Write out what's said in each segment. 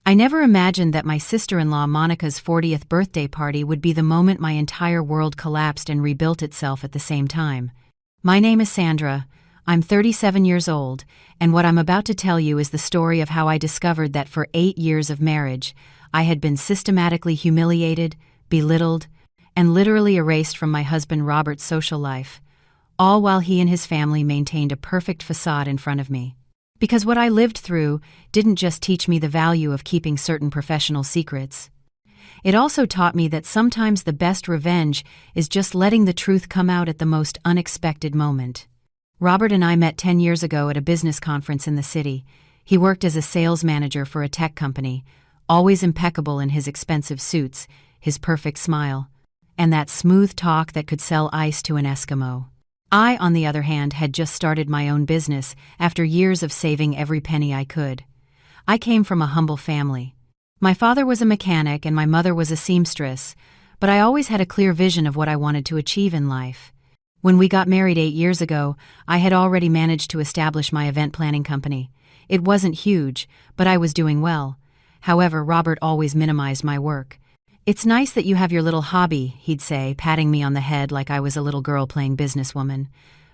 I never imagined that my sister-in-law Monica's 40th birthday party would be the moment my entire world collapsed and rebuilt itself at the same time. My name is Sandra. I'm 37 years old, and what I'm about to tell you is the story of how I discovered that for 8 years of marriage, I had been systematically humiliated, belittled, and literally erased from my husband Robert's social life, all while he and his family maintained a perfect facade in front of me. Because what I lived through didn't just teach me the value of keeping certain professional secrets. It also taught me that sometimes the best revenge is just letting the truth come out at the most unexpected moment. Robert and I met 10 years ago at a business conference in the city. He worked as a sales manager for a tech company, always impeccable in his expensive suits, his perfect smile, and that smooth talk that could sell ice to an Eskimo. I, on the other hand, had just started my own business after years of saving every penny I could. I came from a humble family. My father was a mechanic and my mother was a seamstress, but I always had a clear vision of what I wanted to achieve in life. When we got married 8 years ago, I had already managed to establish my event planning company. It wasn't huge, but I was doing well. However, Robert always minimized my work. "It's nice that you have your little hobby," he'd say, patting me on the head like I was a little girl playing businesswoman.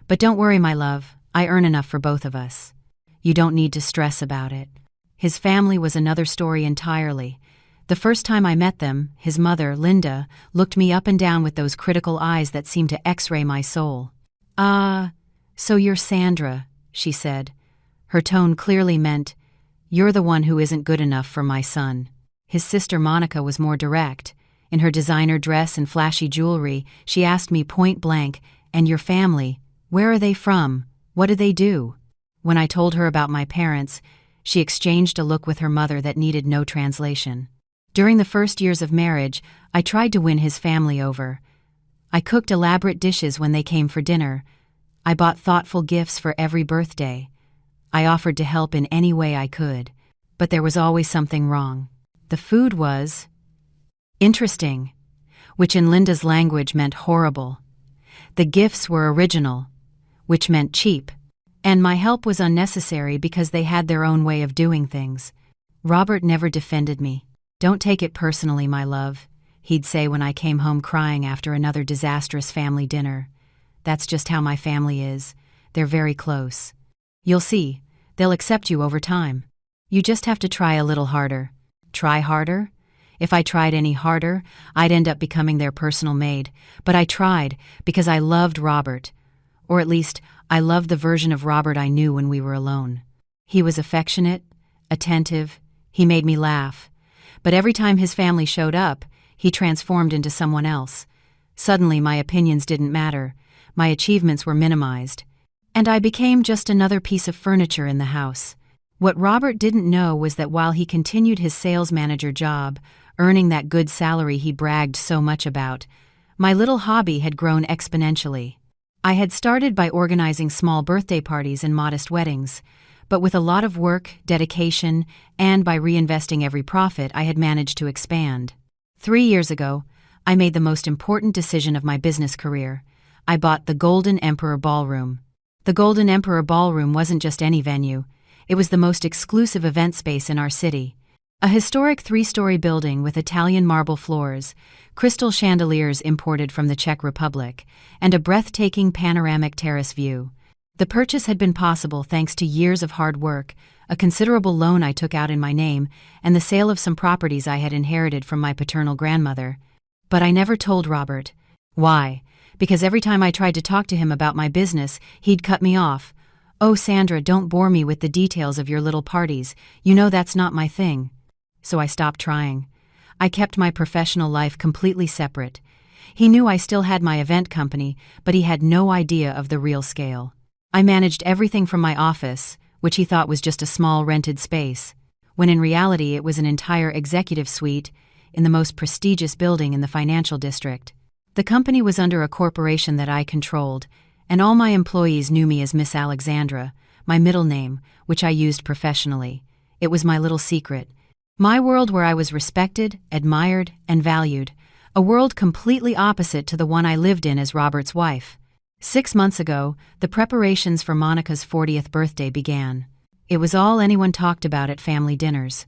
"But don't worry, my love, I earn enough for both of us. You don't need to stress about it." His family was another story entirely. The first time I met them, his mother, Linda, looked me up and down with those critical eyes that seemed to x-ray my soul. So you're Sandra," she said. Her tone clearly meant, "You're the one who isn't good enough for my son." His sister Monica was more direct. In her designer dress and flashy jewelry, she asked me point blank, "And your family, where are they from? What do they do?" When I told her about my parents, she exchanged a look with her mother that needed no translation. During the first years of marriage, I tried to win his family over. I cooked elaborate dishes when they came for dinner. I bought thoughtful gifts for every birthday. I offered to help in any way I could. But there was always something wrong. The food was interesting, which in Linda's language meant horrible. The gifts were original, which meant cheap. And my help was unnecessary because they had their own way of doing things. Robert never defended me. "Don't take it personally, my love," he'd say when I came home crying after another disastrous family dinner. "That's just how my family is. They're very close. You'll see, they'll accept you over time. You just have to try a little harder." Try harder? If I tried any harder, I'd end up becoming their personal maid. But I tried because I loved Robert. Or at least, I loved the version of Robert I knew when we were alone. He was affectionate, attentive, he made me laugh. But every time his family showed up, he transformed into someone else. Suddenly, my opinions didn't matter. My achievements were minimized. And I became just another piece of furniture in the house. What Robert didn't know was that while he continued his sales manager job, earning that good salary he bragged so much about, my little hobby had grown exponentially. I had started by organizing small birthday parties and modest weddings, but with a lot of work, dedication, and by reinvesting every profit, I had managed to expand. 3 years ago, I made the most important decision of my business career. I bought the Golden Emperor Ballroom. The Golden Emperor Ballroom wasn't just any venue. It was the most exclusive event space in our city. A historic 3-story building with Italian marble floors, crystal chandeliers imported from the Czech Republic, and a breathtaking panoramic terrace view. The purchase had been possible thanks to years of hard work, a considerable loan I took out in my name, and the sale of some properties I had inherited from my paternal grandmother. But I never told Robert. Why? Because every time I tried to talk to him about my business, he'd cut me off. "Oh, Sandra, don't bore me with the details of your little parties. You know that's not my thing." So I stopped trying. I kept my professional life completely separate. He knew I still had my event company, but he had no idea of the real scale. I managed everything from my office, which he thought was just a small rented space, when in reality it was an entire executive suite in the most prestigious building in the financial district. The company was under a corporation that I controlled, and all my employees knew me as Miss Alexandra, my middle name, which I used professionally. It was my little secret. My world where I was respected, admired, and valued. A world completely opposite to the one I lived in as Robert's wife. 6 months ago, the preparations for Monica's 40th birthday began. It was all anyone talked about at family dinners.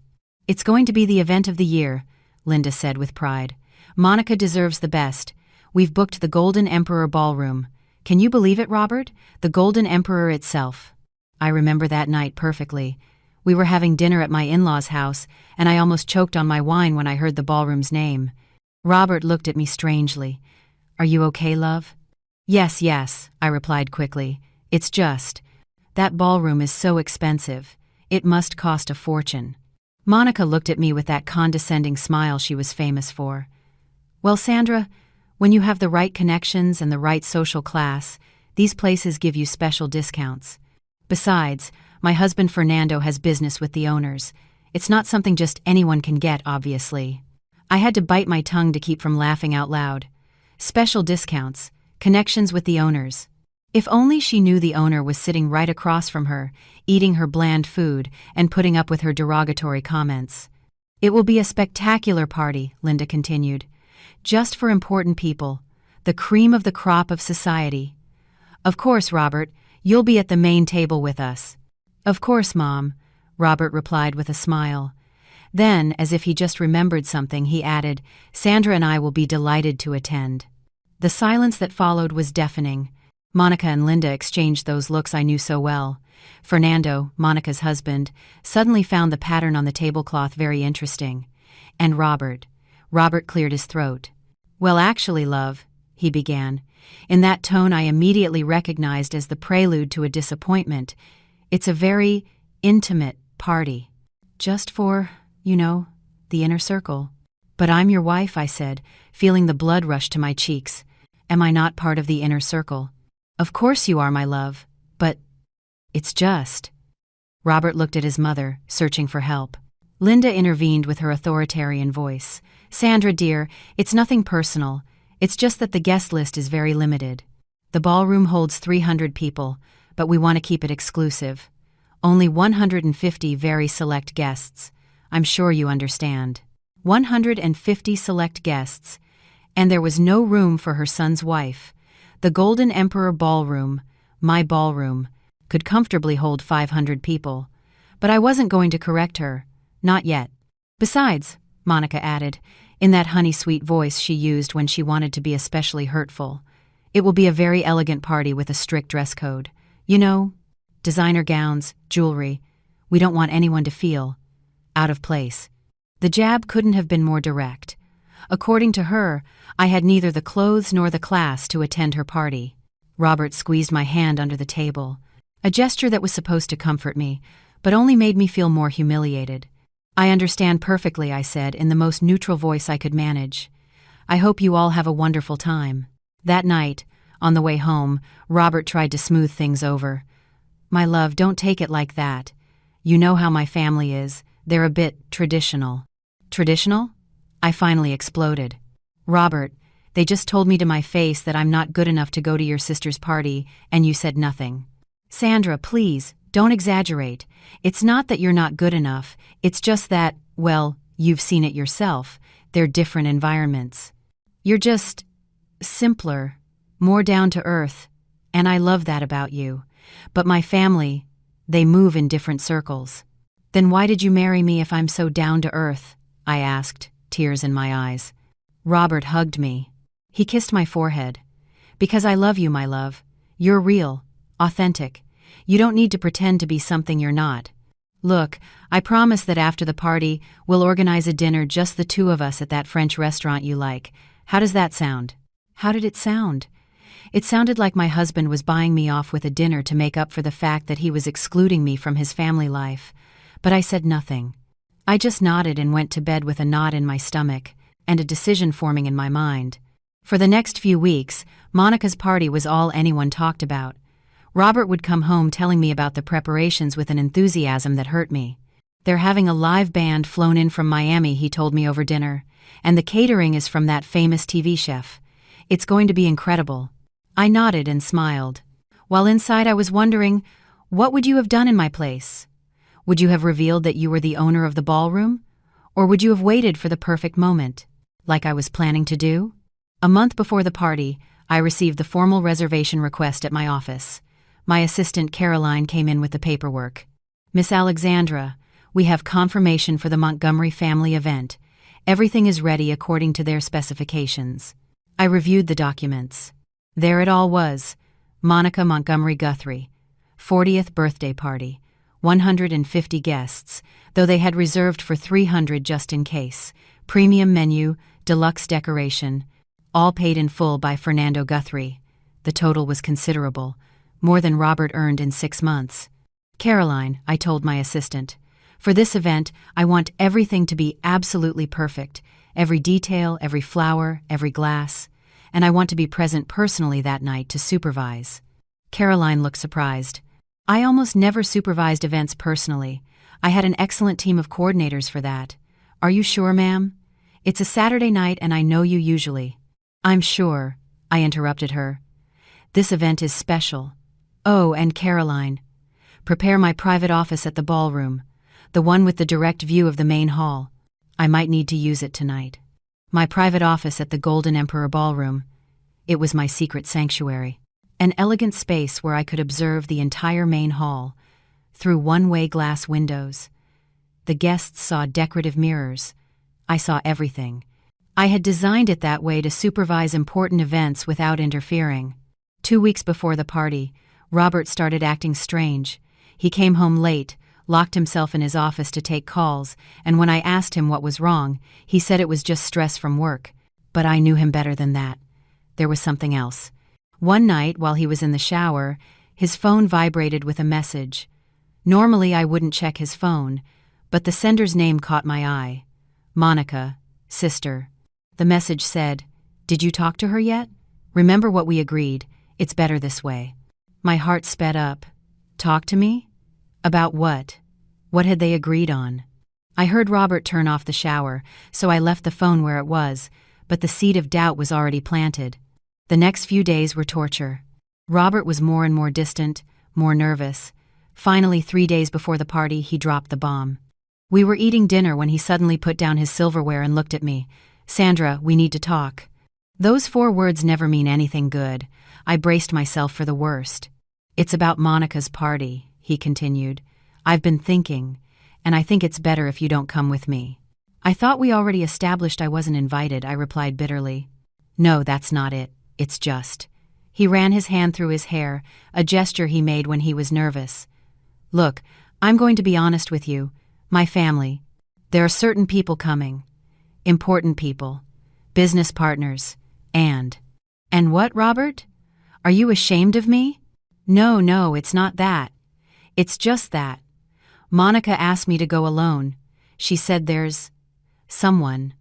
It's going to be the event of the year, Linda said with pride. Monica deserves the best. We've booked the Golden Emperor Ballroom. Can you believe it, Robert? The Golden Emperor itself. I remember that night perfectly. We were having dinner at my in-laws' house, and I almost choked on my wine when I heard the ballroom's name. Robert looked at me strangely. Are you okay, love? Yes, yes, I replied quickly. It's just. That ballroom is so expensive. It must cost a fortune. Monica looked at me with that condescending smile she was famous for. Well, Sandra, when you have the right connections and the right social class, these places give you special discounts. Besides, my husband Fernando has business with the owners. It's not something just anyone can get, obviously. I had to bite my tongue to keep from laughing out loud. Special discounts, connections with the owners. If only she knew the owner was sitting right across from her, eating her bland food and putting up with her derogatory comments. It will be a spectacular party, Linda continued. Just for important people, the cream of the crop of society. Of course, Robert, you'll be at the main table with us. Of course, Mom, Robert replied with a smile. Then, as if he just remembered something, he added, Sandra and I will be delighted to attend. The silence that followed was deafening. Monica and Linda exchanged those looks I knew so well. Fernando, Monica's husband, suddenly found the pattern on the tablecloth very interesting. And Robert cleared his throat. Well, actually, love, he began, in that tone I immediately recognized as the prelude to a disappointment. It's a very intimate party. Just for, the inner circle. But I'm your wife, I said, feeling the blood rush to my cheeks. Am I not part of the inner circle? Of course you are, my love, but it's just. Robert looked at his mother, searching for help. Linda intervened with her authoritarian voice. Sandra, dear, it's nothing personal. It's just that the guest list is very limited. The ballroom holds 300 people, but we want to keep it exclusive. Only 150 very select guests. I'm sure you understand. 150 select guests. And there was no room for her son's wife. The Golden Emperor Ballroom, my ballroom, could comfortably hold 500 people. But I wasn't going to correct her. Not yet. Besides, Monica added, in that honey-sweet voice she used when she wanted to be especially hurtful, it will be a very elegant party with a strict dress code. Designer gowns, jewelry. We don't want anyone to feel out of place. The jab couldn't have been more direct. According to her, I had neither the clothes nor the class to attend her party. Robert squeezed my hand under the table, a gesture that was supposed to comfort me, but only made me feel more humiliated. I understand perfectly, I said, in the most neutral voice I could manage. I hope you all have a wonderful time. That night, on the way home, Robert tried to smooth things over. My love, don't take it like that. You know how my family is. They're a bit traditional. Traditional? I finally exploded. Robert, they just told me to my face that I'm not good enough to go to your sister's party, and you said nothing. Sandra, please, don't exaggerate. It's not that you're not good enough, it's just that, well, you've seen it yourself. They're different environments. You're just simpler, more down to earth, and I love that about you. But my family, they move in different circles. Then why did you marry me if I'm so down to earth? I asked, tears in my eyes. Robert hugged me. He kissed my forehead. Because I love you, my love. You're real, authentic. You don't need to pretend to be something you're not. Look, I promise that after the party, we'll organize a dinner just the two of us at that French restaurant you like. How does that sound? How did it sound? It sounded like my husband was buying me off with a dinner to make up for the fact that he was excluding me from his family life. But I said nothing. I just nodded and went to bed with a knot in my stomach, and a decision forming in my mind. For the next few weeks, Monica's party was all anyone talked about. Robert would come home telling me about the preparations with an enthusiasm that hurt me. They're having a live band flown in from Miami, he told me over dinner, and the catering is from that famous TV chef. It's going to be incredible. I nodded and smiled. While inside I was wondering, what would you have done in my place? Would you have revealed that you were the owner of the ballroom? Or would you have waited for the perfect moment, like I was planning to do? A month before the party, I received the formal reservation request at my office. My assistant Caroline came in with the paperwork. Miss Alexandra, We have confirmation for the Montgomery family event. Everything is ready according to their specifications. I reviewed the documents. There it all was. Monica Montgomery Guthrie. 40th birthday party. 150 guests, though they had reserved for 300 just in case. Premium menu, deluxe decoration. All paid in full by Fernando Guthrie. The total was considerable. More than Robert earned in 6 months. Caroline, I told my assistant. For this event, I want everything to be absolutely perfect. Every detail, every flower, every glass. And I want to be present personally that night to supervise. Caroline looked surprised. I almost never supervised events personally. I had an excellent team of coordinators for that. Are you sure, ma'am? It's a Saturday night and I know you usually. I'm sure, I interrupted her. This event is special. Oh, and Caroline. Prepare my private office at the ballroom. The one with the direct view of the main hall. I might need to use it tonight. My private office at the Golden Emperor Ballroom. It was my secret sanctuary. An elegant space where I could observe the entire main hall, through one-way glass windows. The guests saw decorative mirrors. I saw everything. I had designed it that way to supervise important events without interfering. 2 weeks before the party, Robert started acting strange. He came home late, locked himself in his office to take calls, and when I asked him what was wrong, he said it was just stress from work. But I knew him better than that. There was something else. One night, while he was in the shower, his phone vibrated with a message. Normally I wouldn't check his phone, but the sender's name caught my eye. Monica, sister. The message said, "Did you talk to her yet? Remember what we agreed. It's better this way." My heart sped up. Talk to me? About what? What had they agreed on? I heard Robert turn off the shower, so I left the phone where it was, but the seed of doubt was already planted. The next few days were torture. Robert was more and more distant, more nervous. Finally, 3 days before the party, he dropped the bomb. We were eating dinner when he suddenly put down his silverware and looked at me. "Sandra, we need to talk." Those 4 words never mean anything good. I braced myself for the worst. "It's about Monica's party," he continued. "I've been thinking, and I think it's better if you don't come with me." "I thought we already established I wasn't invited," I replied bitterly. "No, that's not it. It's just." He ran his hand through his hair, a gesture he made when he was nervous. "Look, I'm going to be honest with you. My family. There are certain people coming. Important people. Business partners. And what, Robert? Are you ashamed of me?" No, it's not that. It's just that. Monica asked me to go alone. She said there's someone,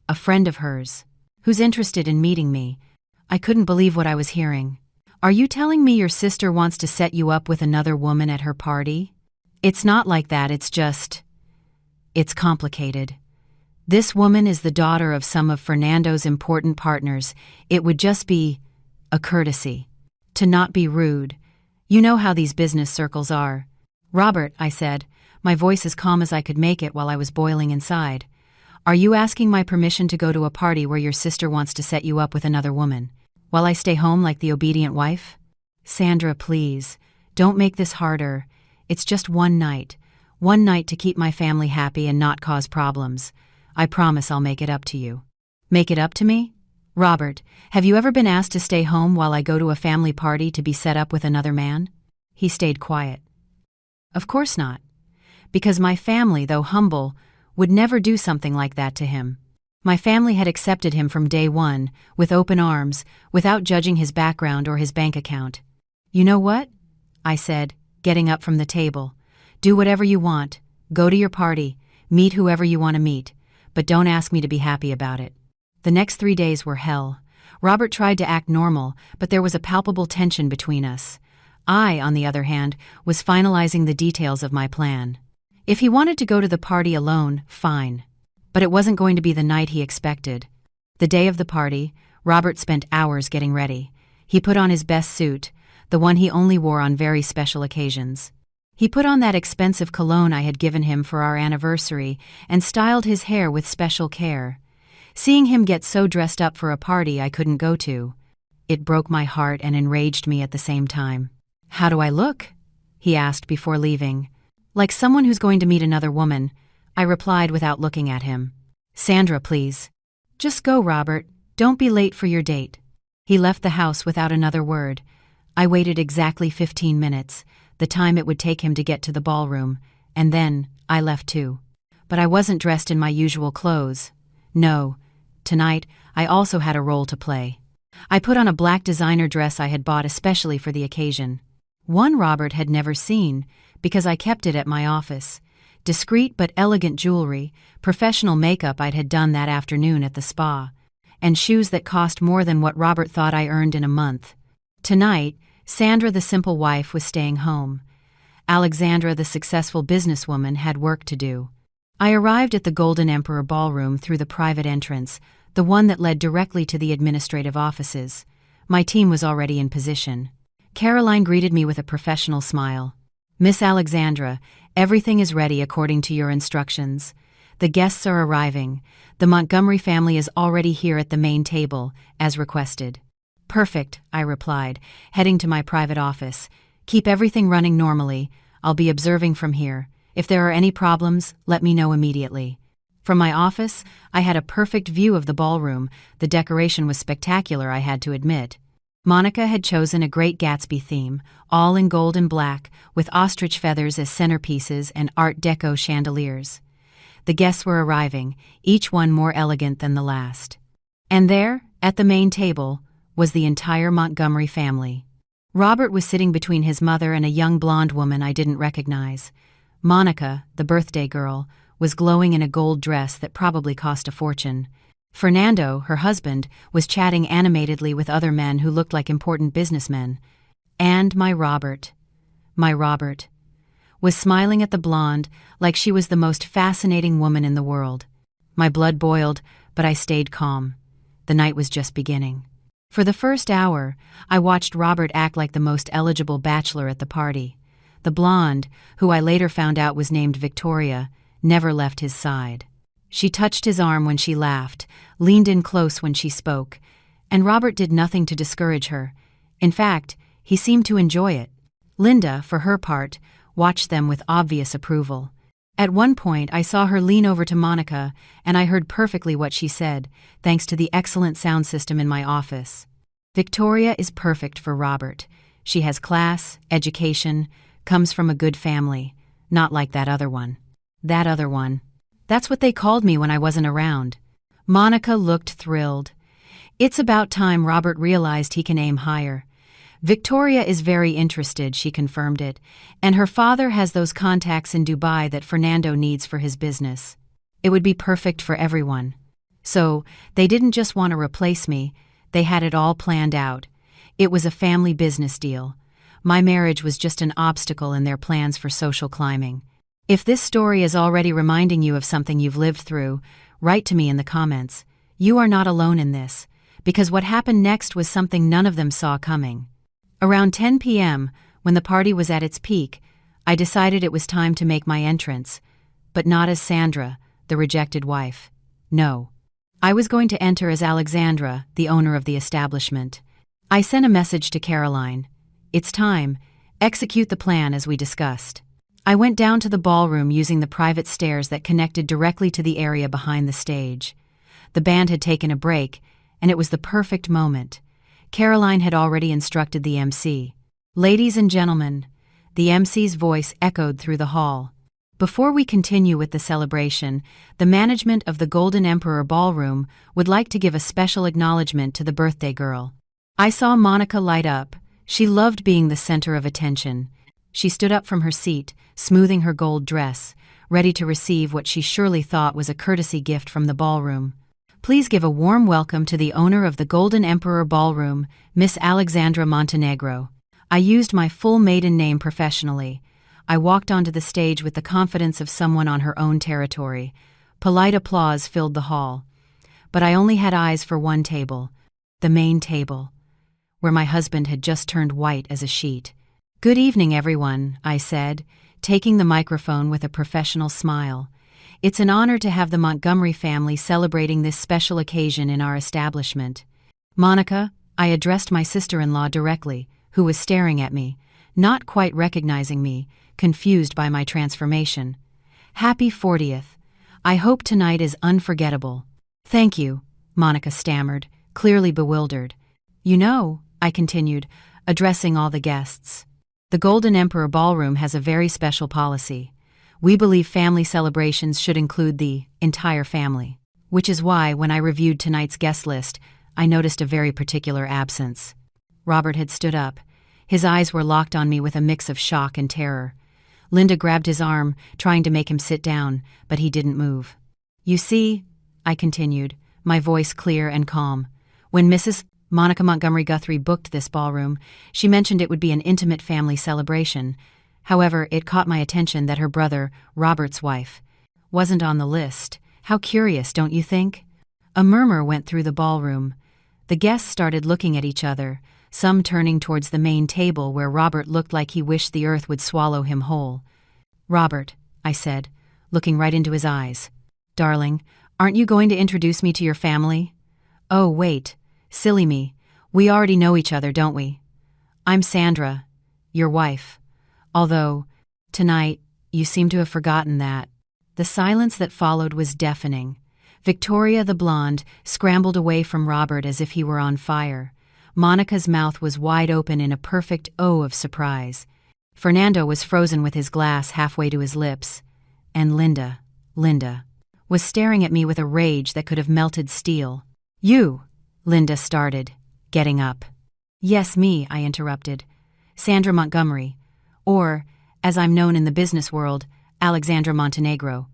a friend of hers, who's interested in meeting me. I couldn't believe what I was hearing. "Are you telling me your sister wants to set you up with another woman at her party?" "It's not like that, it's complicated. This woman is the daughter of some of Fernando's important partners. It would just be a courtesy. To not be rude. You know how these business circles are." "Robert," I said, my voice as calm as I could make it while I was boiling inside. "Are you asking my permission to go to a party where your sister wants to set you up with another woman, while I stay home like the obedient wife?" "Sandra, please, don't make this harder. It's just one night to keep my family happy and not cause problems. I promise I'll make it up to you." "Make it up to me? Robert, have you ever been asked to stay home while I go to a family party to be set up with another man?" He stayed quiet. "Of course not. Because my family, though humble, would never do something like that to him. My family had accepted him from day one, with open arms, without judging his background or his bank account." "You know what?" I said, getting up from the table. "Do whatever you want. Go to your party. Meet whoever you want to meet. But don't ask me to be happy about it." The next 3 days were hell. Robert tried to act normal, but there was a palpable tension between us. I, on the other hand, was finalizing the details of my plan. If he wanted to go to the party alone, fine. But it wasn't going to be the night he expected. The day of the party, Robert spent hours getting ready. He put on his best suit, the one he only wore on very special occasions. He put on that expensive cologne I had given him for our anniversary and styled his hair with special care. Seeing him get so dressed up for a party I couldn't go to, it broke my heart and enraged me at the same time. "How do I look?" he asked before leaving. Like someone who's going to meet another woman, I replied without looking at him. Sandra, please. Just go, Robert. Don't be late for your date. He left the house without another word. I waited exactly 15 minutes, the time it would take him to get to the ballroom, and then I left too. But I wasn't dressed in my usual clothes. No, tonight I also had a role to play. I put on a black designer dress I had bought especially for the occasion. One Robert had never seen, because I kept it at my office. Discreet but elegant jewelry, professional makeup I had done that afternoon at the spa, and shoes that cost more than what Robert thought I earned in a month. Tonight, Sandra the simple wife was staying home. Alexandra the successful businesswoman had work to do. I arrived at the Golden Emperor Ballroom through the private entrance, the one that led directly to the administrative offices. My team was already in position. Caroline greeted me with a professional smile. Miss Alexandra, everything is ready according to your instructions. The guests are arriving. The Montgomery family is already here at the main table, as requested. Perfect, I replied, heading to my private office. Keep everything running normally. I'll be observing from here. If there are any problems, let me know immediately. From my office, I had a perfect view of the ballroom. The decoration was spectacular, I had to admit. Monica had chosen a Great Gatsby theme, all in gold and black, with ostrich feathers as centerpieces and Art Deco chandeliers. The guests were arriving, each one more elegant than the last. And there, at the main table, was the entire Montgomery family. Robert was sitting between his mother and a young blonde woman I didn't recognize. Monica, the birthday girl, was glowing in a gold dress that probably cost a fortune. Fernando, her husband, was chatting animatedly with other men who looked like important businessmen. And my Robert, was smiling at the blonde like she was the most fascinating woman in the world. My blood boiled, but I stayed calm. The night was just beginning. For the first hour, I watched Robert act like the most eligible bachelor at the party. The blonde, who I later found out was named Victoria, never left his side. She touched his arm when she laughed, leaned in close when she spoke, and Robert did nothing to discourage her. In fact, he seemed to enjoy it. Linda, for her part, watched them with obvious approval. At one point, I saw her lean over to Monica, and I heard perfectly what she said, thanks to the excellent sound system in my office. Victoria is perfect for Robert. She has class, education, comes from a good family, not like that other one. That other one. That's what they called me when I wasn't around. Monica looked thrilled. It's about time Robert realized he can aim higher. Victoria is very interested, she confirmed it, and her father has those contacts in Dubai that Fernando needs for his business. It would be perfect for everyone. So, they didn't just want to replace me, they had it all planned out. It was a family business deal. My marriage was just an obstacle in their plans for social climbing. If this story is already reminding you of something you've lived through, write to me in the comments. You are not alone in this, because what happened next was something none of them saw coming. Around 10 p.m., when the party was at its peak, I decided it was time to make my entrance, but not as Sandra, the rejected wife. No. I was going to enter as Alexandra, the owner of the establishment. I sent a message to Caroline. It's time. Execute the plan as we discussed. I went down to the ballroom using the private stairs that connected directly to the area behind the stage. The band had taken a break, and it was the perfect moment. Caroline had already instructed the MC. Ladies and gentlemen, the MC's voice echoed through the hall. Before we continue with the celebration, the management of the Golden Emperor Ballroom would like to give a special acknowledgement to the birthday girl. I saw Monica light up. She loved being the center of attention. She stood up from her seat, smoothing her gold dress, ready to receive what she surely thought was a courtesy gift from the ballroom. Please give a warm welcome to the owner of the Golden Emperor Ballroom, Miss Alexandra Montenegro. I used my full maiden name professionally. I walked onto the stage with the confidence of someone on her own territory. Polite applause filled the hall. But I only had eyes for one table, the main table, where my husband had just turned white as a sheet. Good evening, everyone, I said, taking the microphone with a professional smile. It's an honor to have the Montgomery family celebrating this special occasion in our establishment. Monica, I addressed my sister-in-law directly, who was staring at me. not quite recognizing me, confused by my transformation. "Happy 40th. I hope tonight is unforgettable." "Thank you," Monica stammered, clearly bewildered. "You know," I continued, addressing all the guests, "the Golden Emperor Ballroom has a very special policy. We believe family celebrations should include the entire family. Which is why, when I reviewed tonight's guest list, I noticed a very particular absence." Robert had stood up. His eyes were locked on me with a mix of shock and terror. Linda grabbed his arm, trying to make him sit down, but he didn't move. "You see," I continued, my voice clear and calm, "when Mrs. Monica Montgomery Guthrie booked this ballroom, she mentioned it would be an intimate family celebration. However, it caught my attention that her brother, Robert's wife, wasn't on the list. How curious, don't you think?" A murmur went through the ballroom. The guests started looking at each other, some turning towards the main table where Robert looked like he wished the earth would swallow him whole. "Robert," I said, looking right into his eyes, "darling, aren't you going to introduce me to your family?" "Oh, wait. Silly me. We already know each other, don't we? I'm Sandra, your wife. Although, tonight, you seem to have forgotten that." The silence that followed was deafening. Victoria the blonde scrambled away from Robert as if he were on fire. Monica's mouth was wide open in a perfect O of surprise. Fernando was frozen with his glass halfway to his lips. And Linda, was staring at me with a rage that could have melted steel. "You," Linda started, getting up. "Yes, me," I interrupted. "Sandra Montgomery, or, as I'm known in the business world, Alexandra Montenegro.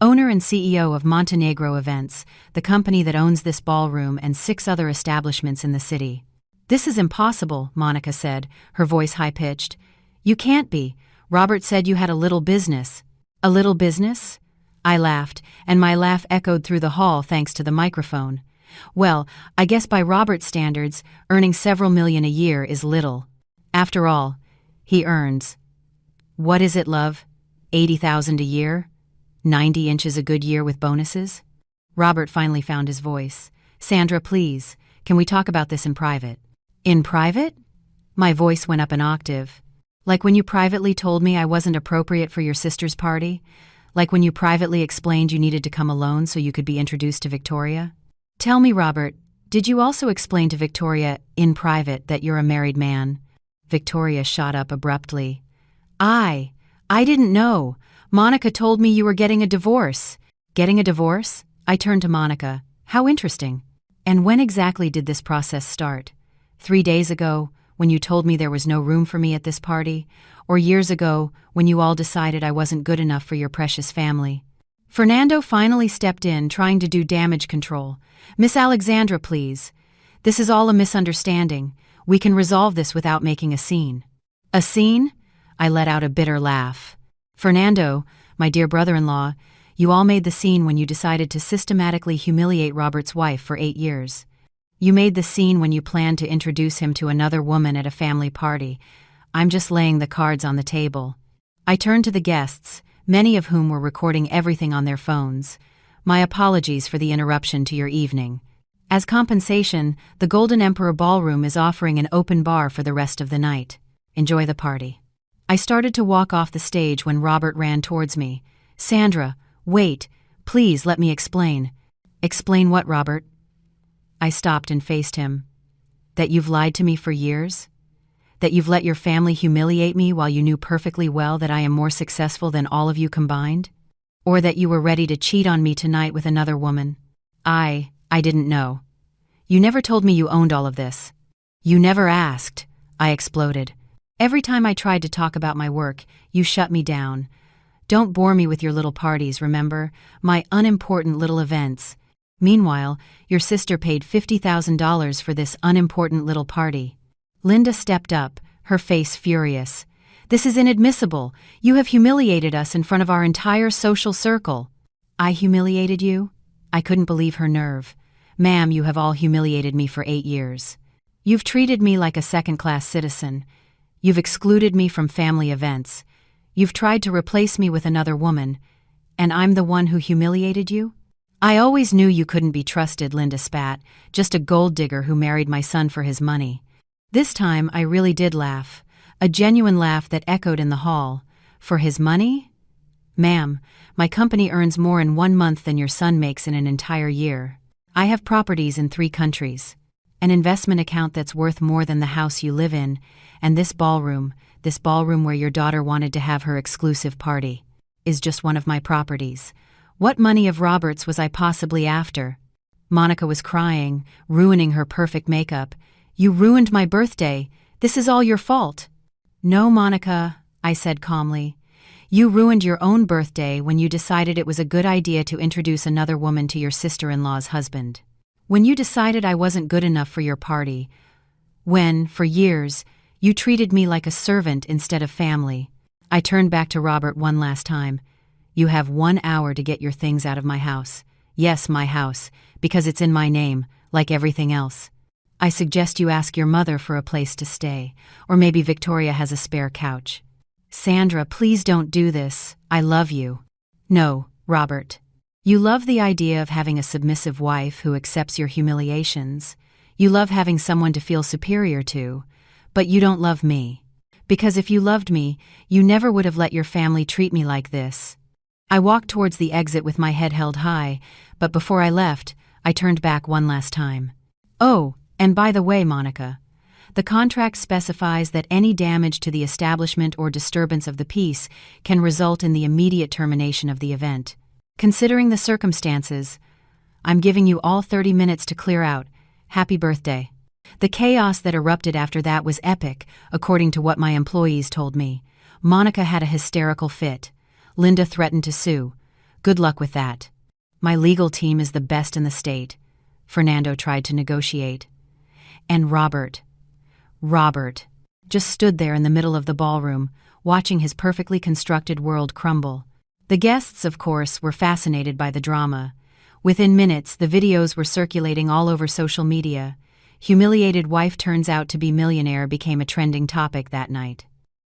Owner and CEO of Montenegro Events, the company that owns this ballroom and 6 other establishments in the city." "This is impossible," Monica said, her voice high-pitched. "You can't be. Robert said you had a little business." "A little business?" I laughed, and my laugh echoed through the hall thanks to the microphone. "Well, I guess by Robert's standards, earning several million a year is little. After all, he earns, what is it, love? 80,000 a year? 90 inches a good year with bonuses?" Robert finally found his voice. "Sandra, please, can we talk about this in private?" "In private?" My voice went up an octave. "Like when you privately told me I wasn't appropriate for your sister's party? Like when you privately explained you needed to come alone so you could be introduced to Victoria? Tell me, Robert, did you also explain to Victoria, in private, that you're a married man?" Victoria shot up abruptly. I didn't know. Monica told me you were getting a divorce." "Getting a divorce?" I turned to Monica. "How interesting. And when exactly did this process start? 3 days ago, when you told me there was no room for me at this party? Or years ago, when you all decided I wasn't good enough for your precious family?" Fernando finally stepped in, trying to do damage control. "Miss Alexandra, please. This is all a misunderstanding. We can resolve this without making a scene." "A scene?" I let out a bitter laugh. "Fernando, my dear brother-in-law, you all made the scene when you decided to systematically humiliate Robert's wife for 8 years. You made the scene when you planned to introduce him to another woman at a family party. I'm just laying the cards on the table." I turned to the guests, many of whom were recording everything on their phones. "My apologies for the interruption to your evening. As compensation, the Golden Emperor Ballroom is offering an open bar for the rest of the night. Enjoy the party." I started to walk off the stage when Robert ran towards me. "Sandra, wait, please let me explain." "Explain what, Robert?" I stopped and faced him. "That you've lied to me for years? That you've let your family humiliate me while you knew perfectly well that I am more successful than all of you combined? Or that you were ready to cheat on me tonight with another woman? I didn't know. You never told me you owned all of this." "You never asked," I exploded. "Every time I tried to talk about my work, you shut me down. Don't bore me with your little parties, remember? My unimportant little events. Meanwhile, your sister paid $50,000 for this unimportant little party." Linda stepped up, her face furious. "This is inadmissible. You have humiliated us in front of our entire social circle." "I humiliated you?" I couldn't believe her nerve. "Ma'am, you have all humiliated me for 8 years. You've treated me like a second-class citizen. You've excluded me from family events. You've tried to replace me with another woman. And I'm the one who humiliated you?" "I always knew you couldn't be trusted," Linda spat. "Just a gold digger who married my son for his money." This time, I really did laugh. A genuine laugh that echoed in the hall. "For his money? Ma'am, my company earns more in 1 month than your son makes in an entire year. I have properties in 3 countries, an investment account that's worth more than the house you live in, and this ballroom where your daughter wanted to have her exclusive party, is just one of my properties. What money of Robert's was I possibly after?" Monica was crying, ruining her perfect makeup. "You ruined my birthday. This is all your fault." "No, Monica," I said calmly. "You ruined your own birthday when you decided it was a good idea to introduce another woman to your sister-in-law's husband. When you decided I wasn't good enough for your party. When, for years, you treated me like a servant instead of family." I turned back to Robert one last time. "You have 1 hour to get your things out of my house. Yes, my house, because it's in my name, like everything else. I suggest you ask your mother for a place to stay, or maybe Victoria has a spare couch." "Sandra, please don't do this. I love you." "No, Robert. You love the idea of having a submissive wife who accepts your humiliations. You love having someone to feel superior to, but you don't love me. Because if you loved me, you never would have let your family treat me like this." I walked towards the exit with my head held high, but before I left, I turned back one last time. "Oh, and by the way, Monica, the contract specifies that any damage to the establishment or disturbance of the peace can result in the immediate termination of the event. Considering the circumstances, I'm giving you all 30 minutes to clear out. Happy birthday." The chaos that erupted after that was epic, according to what my employees told me. Monica had a hysterical fit. Linda threatened to sue. Good luck with that. My legal team is the best in the state. Fernando tried to negotiate. And Robert just stood there in the middle of the ballroom, watching his perfectly constructed world crumble. The guests, of course, were fascinated by the drama. Within minutes, the videos were circulating all over social media. "Humiliated wife turns out to be millionaire" became a trending topic that night.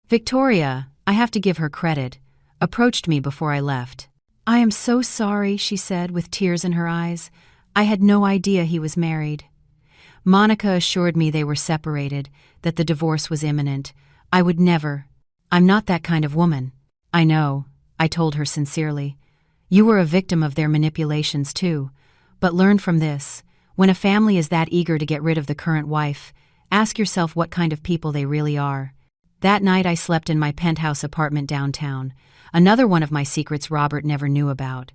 Victoria, I have to give her credit, approached me before I left. "I am so sorry," she said with tears in her eyes. "I had no idea he was married." Monica assured me they were separated, that the divorce was imminent. I would never. "I'm not that kind of woman." "I know," I told her sincerely. "You were a victim of their manipulations too. But learn from this. When a family is that eager to get rid of the current wife, ask yourself what kind of people they really are." That night I slept in my penthouse apartment downtown, another one of my secrets Robert never knew about.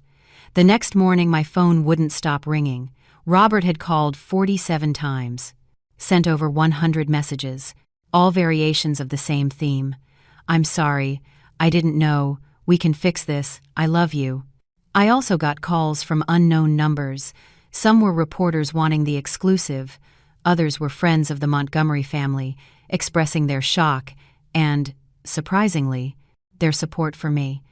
The next morning my phone wouldn't stop ringing. Robert had called 47 times, sent over 100 messages, all variations of the same theme. "I'm sorry, I didn't know, we can fix this, I love you." I also got calls from unknown numbers. Some were reporters wanting the exclusive, others were friends of the Montgomery family, expressing their shock and, surprisingly, their support for me.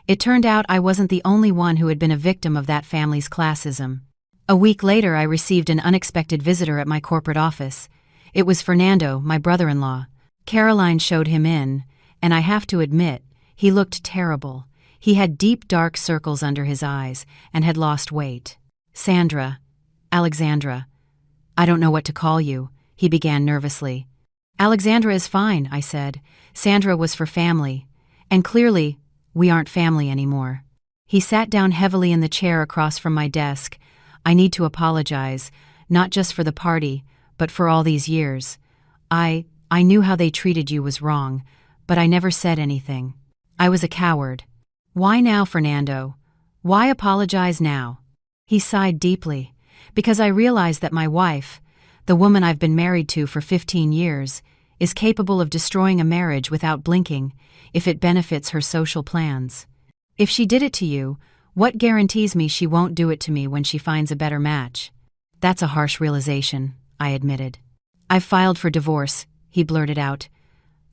It turned out I wasn't the only one who had been a victim of that family's classism. A week later I received an unexpected visitor at my corporate office. It was Fernando, my brother-in-law. Caroline showed him in, and I have to admit, he looked terrible. He had deep dark circles under his eyes and had lost weight. Alexandra, I don't know what to call you," he began nervously. "Alexandra is fine," I said. "Sandra was for family. And clearly, we aren't family anymore." He sat down heavily in the chair across from my desk. "I need to apologize, not just for the party, but for all these years. I knew how they treated you was wrong, but I never said anything. I was a coward." "Why now, Fernando? Why apologize now?" He sighed deeply. "Because I realize that my wife, the woman I've been married to for 15 years, is capable of destroying a marriage without blinking, if it benefits her social plans. If she did it to you, what guarantees me she won't do it to me when she finds a better match?" "That's a harsh realization," I admitted. "I've filed for divorce," he blurted out.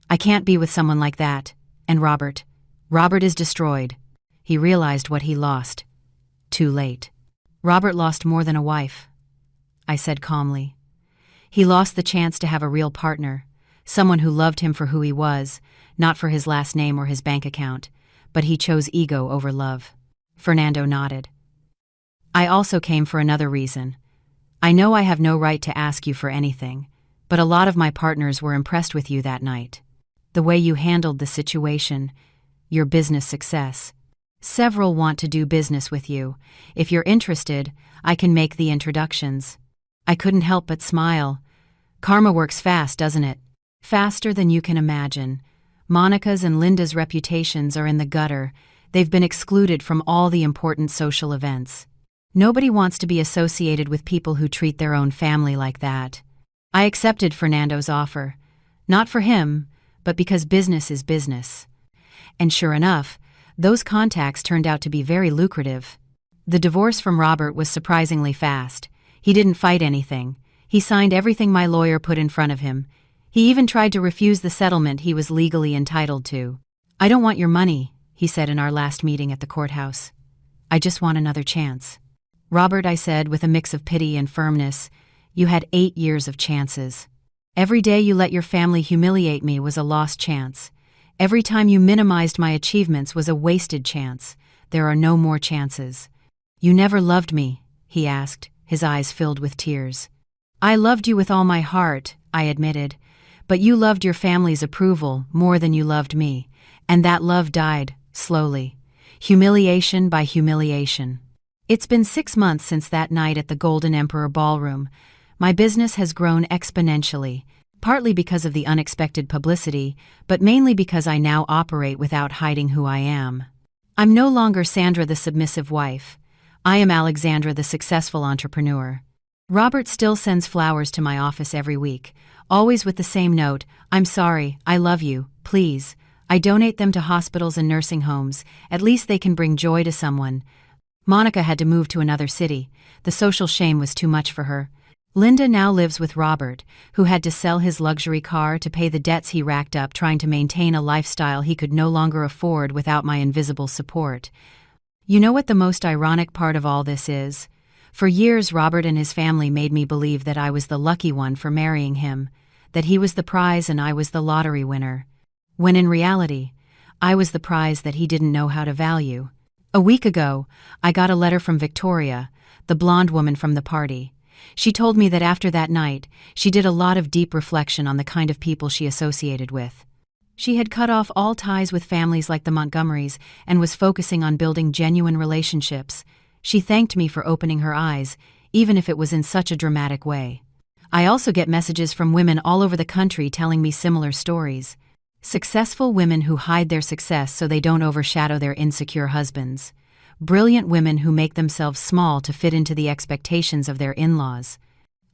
"I can't be with someone like that. And Robert is destroyed." He realized what he lost. Too late. "Robert lost more than a wife," I said calmly. "He lost the chance to have a real partner, someone who loved him for who he was, not for his last name or his bank account, but he chose ego over love." Fernando nodded. "I also came for another reason. I know I have no right to ask you for anything, but a lot of my partners were impressed with you that night." the way you handled the situation, your business success. Several want to do business with you. If you're interested, I can make the introductions." I couldn't help but smile. Karma works fast, doesn't it? Faster than you can imagine. Monica's and Linda's reputations are in the gutter. They've been excluded from all the important social events. Nobody wants to be associated with people who treat their own family like that. I accepted Fernando's offer. Not for him, but because business is business. And sure enough, those contacts turned out to be very lucrative. The divorce from Robert was surprisingly fast. He didn't fight anything. He signed everything my lawyer put in front of him. He even tried to refuse the settlement he was legally entitled to. "I don't want your money," he said in our last meeting at the courthouse. "I just want another chance." "Robert," I said with a mix of pity and firmness, "you had 8 years of chances. Every day you let your family humiliate me was a lost chance. Every time you minimized my achievements was a wasted chance. There are no more chances." "You never loved me?" he asked, his eyes filled with tears. "I loved you with all my heart," I admitted, "but you loved your family's approval more than you loved me, and that love died, slowly. Humiliation by humiliation." It's been 6 months since that night at the Golden Emperor Ballroom. My business has grown exponentially, partly because of the unexpected publicity, but mainly because I now operate without hiding who I am. I'm no longer Sandra the submissive wife. I am Alexandra the successful entrepreneur. Robert still sends flowers to my office every week, always with the same note: "I'm sorry, I love you, please." I donate them to hospitals and nursing homes. At least they can bring joy to someone. Monica had to move to another city. The social shame was too much for her. Linda now lives with Robert, who had to sell his luxury car to pay the debts he racked up trying to maintain a lifestyle he could no longer afford without my invisible support. You know what the most ironic part of all this is? For years, Robert and his family made me believe that I was the lucky one for marrying him, that he was the prize and I was the lottery winner. When in reality, I was the prize that he didn't know how to value. A week ago, I got a letter from Victoria, the blonde woman from the party. She told me that after that night, she did a lot of deep reflection on the kind of people she associated with. She had cut off all ties with families like the Montgomerys and was focusing on building genuine relationships. She thanked me for opening her eyes, even if it was in such a dramatic way. I also get messages from women all over the country telling me similar stories. Successful women who hide their success so they don't overshadow their insecure husbands. Brilliant women who make themselves small to fit into the expectations of their in-laws.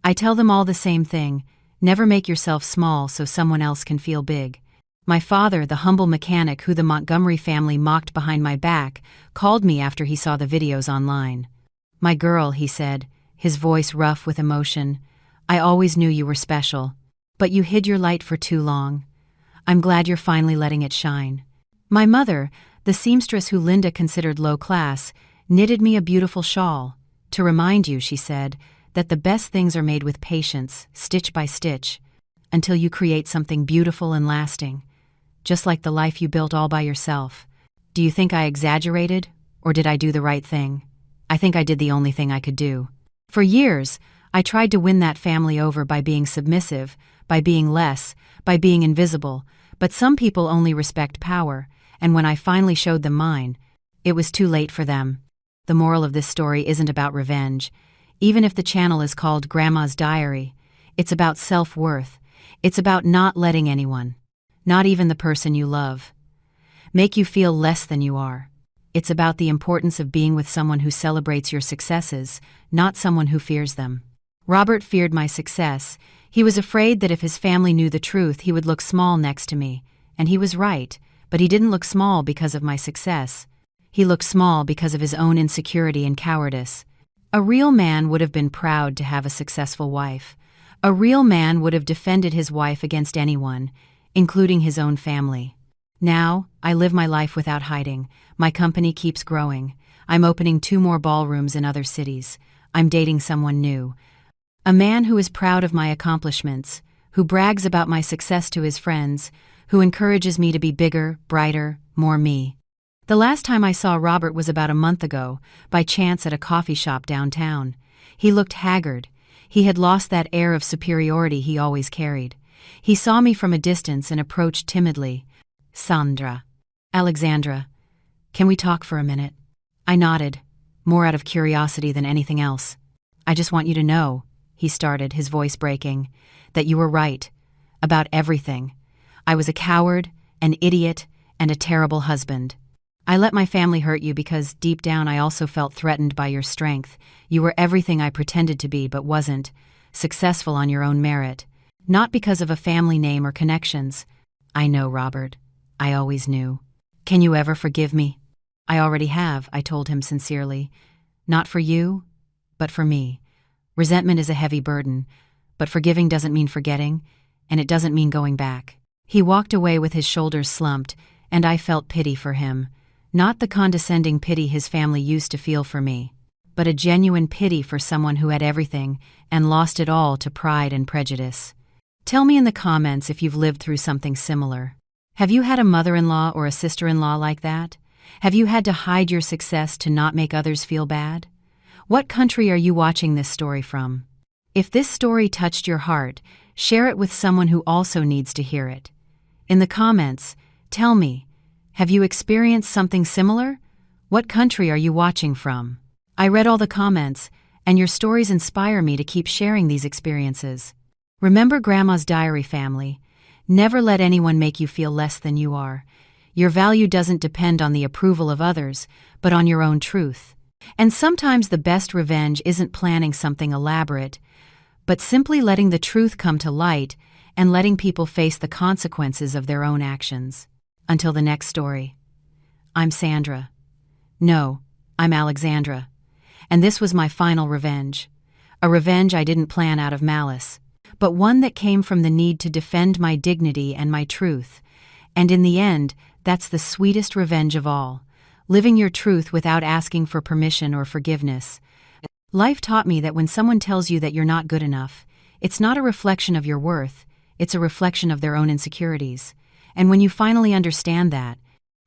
I tell them all the same thing: never make yourself small so someone else can feel big. My father, the humble mechanic who the Montgomery family mocked behind my back, called me after he saw the videos online. "My girl," he said, his voice rough with emotion, "I always knew you were special. But you hid your light for too long. I'm glad you're finally letting it shine." My mother, the seamstress who Linda considered low class, knitted me a beautiful shawl. "To remind you," she said, "that the best things are made with patience, stitch by stitch, until you create something beautiful and lasting. Just like the life you built all by yourself." Do you think I exaggerated, or did I do the right thing? I think I did the only thing I could do. For years, I tried to win that family over by being submissive, by being less, by being invisible, but some people only respect power, and when I finally showed them mine, it was too late for them. The moral of this story isn't about revenge. Even if the channel is called Grandma's Diary, it's about self-worth. It's about not letting anyone, not even the person you love, make you feel less than you are. It's about the importance of being with someone who celebrates your successes, not someone who fears them. Robert feared my success. He was afraid that if his family knew the truth, he would look small next to me. And he was right, but he didn't look small because of my success. He looked small because of his own insecurity and cowardice. A real man would have been proud to have a successful wife. A real man would have defended his wife against anyone, including his own family. Now, I live my life without hiding. My company keeps growing. I'm opening 2 more ballrooms in other cities. I'm dating someone new. A man who is proud of my accomplishments, who brags about my success to his friends, who encourages me to be bigger, brighter, more me. The last time I saw Robert was about a month ago, by chance at a coffee shop downtown. He looked haggard. He had lost that air of superiority he always carried. He saw me from a distance and approached timidly. Sandra. Alexandra. Can we talk for a minute? I nodded, more out of curiosity than anything else. I just want you to know, he started, his voice breaking, that you were right. About everything. I was a coward, an idiot, and a terrible husband. I let my family hurt you because, deep down, I also felt threatened by your strength. You were everything I pretended to be but wasn't. Successful on your own merit. Not because of a family name or connections. I know, Robert. I always knew. Can you ever forgive me? I already have, I told him sincerely. Not for you, but for me. Resentment is a heavy burden, but forgiving doesn't mean forgetting, and it doesn't mean going back. He walked away with his shoulders slumped, and I felt pity for him. Not the condescending pity his family used to feel for me, but a genuine pity for someone who had everything and lost it all to pride and prejudice. Tell me in the comments if you've lived through something similar. Have you had a mother-in-law or a sister-in-law like that? Have you had to hide your success to not make others feel bad? What country are you watching this story from? If this story touched your heart, share it with someone who also needs to hear it. In the comments, tell me, have you experienced something similar? What country are you watching from? I read all the comments, and your stories inspire me to keep sharing these experiences. Remember Grandma's diary, family. Never let anyone make you feel less than you are. Your value doesn't depend on the approval of others, but on your own truth. And sometimes the best revenge isn't planning something elaborate, but simply letting the truth come to light and letting people face the consequences of their own actions. Until the next story. I'm Sandra. No, I'm Alexandra. And this was my final revenge. A revenge I didn't plan out of malice, but one that came from the need to defend my dignity and my truth. And in the end, that's the sweetest revenge of all. Living your truth without asking for permission or forgiveness. Life taught me that when someone tells you that you're not good enough, it's not a reflection of your worth, it's a reflection of their own insecurities. And when you finally understand that,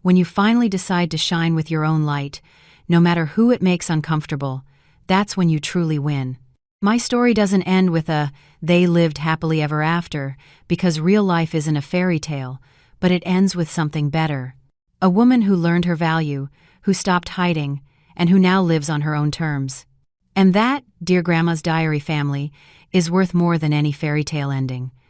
when you finally decide to shine with your own light, no matter who it makes uncomfortable, that's when you truly win. My story doesn't end with a "they lived happily ever after," because real life isn't a fairy tale, but it ends with something better. A woman who learned her value, who stopped hiding, and who now lives on her own terms. And that, dear Grandma's Diary family, is worth more than any fairy tale ending.